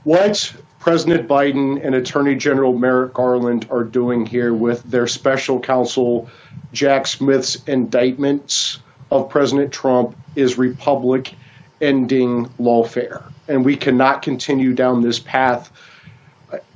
What President Biden and Attorney General Merrick Garland are doing here with their special counsel Jack Smith's indictments of President Trump is Republic ending lawfare. And we cannot continue down this path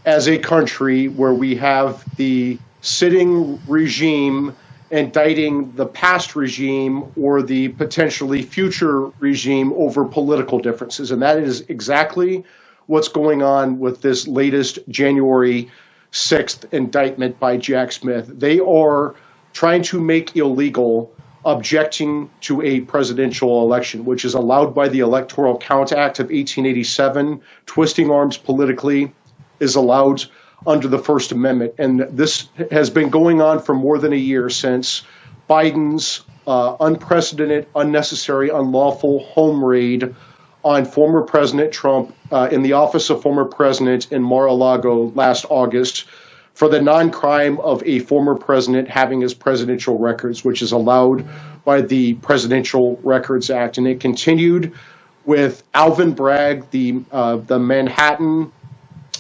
as a country where we have the sitting regime indicting the past regime or the potentially future regime over political differences. And that is exactly what's going on with this latest January 6th indictment by Jack Smith. They are trying to make illegal objecting to a presidential election, which is allowed by the Electoral Count Act of 1887. Twisting arms politically is allowed under the First Amendment. And this has been going on for more than a year since Biden's unprecedented, unnecessary, unlawful home raid on former President Trump in the office of former president in Mar-a-Lago last August for the non-crime of a former president having his presidential records, which is allowed by the Presidential Records Act. And it continued with Alvin Bragg, the Manhattan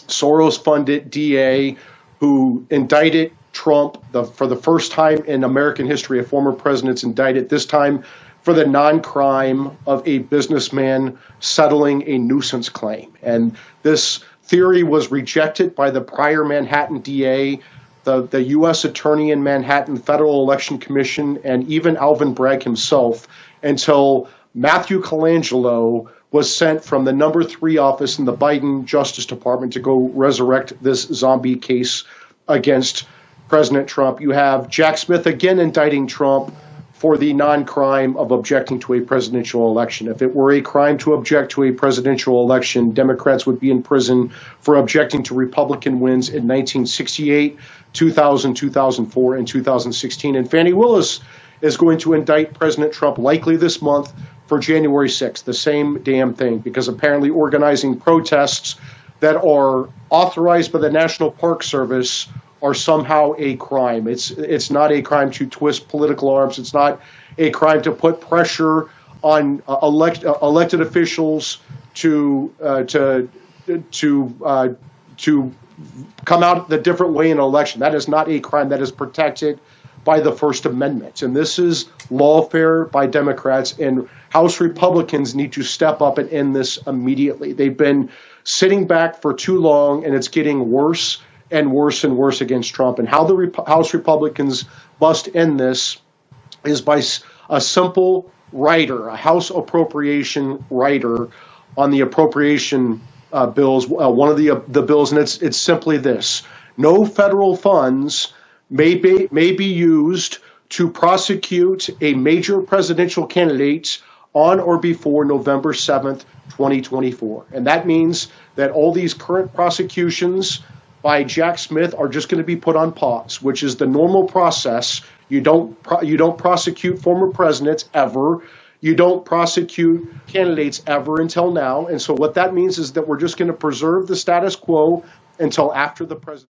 Soros-funded DA who indicted Trump for the first time in American history. A former president's indicted, this time for the non-crime of a businessman settling a nuisance claim. And this theory was rejected by the prior Manhattan DA, the U.S. Attorney in Manhattan, Federal Election Commission, and even Alvin Bragg himself, until Matthew Colangelo was sent from the number 3 office in the Biden Justice Department to go resurrect this zombie case against President Trump. You have Jack Smith again indicting Trump for the non-crime of objecting to a presidential election. If it were a crime to object to a presidential election, Democrats would be in prison for objecting to Republican wins in 1968, 2000, 2004, and 2016. And Fani Willis is going to indict President Trump likely this month for January 6th, the same damn thing, because apparently organizing protests that are authorized by the National Park Service are somehow a crime. It's not a crime to twist political arms. It's not a crime to put pressure on elected officials to come out the different way in an election. That is not a crime that is protected by the First Amendment. And this is lawfare by Democrats, and House Republicans need to step up and end this immediately. They've been sitting back for too long, and it's getting worse and worse and worse against Trump. And how the House Republicans must end this is by a simple rider, a House appropriation rider on the appropriation bills, one of the bills, and it's simply this: no federal funds may be used to prosecute a major presidential candidate on or before November 7th, 2024. And that means that all these current prosecutions by Jack Smith are just going to be put on pause, which is the normal process. You don't prosecute former presidents ever. You don't prosecute candidates ever until now. And so what that means is that we're just going to preserve the status quo until after the president.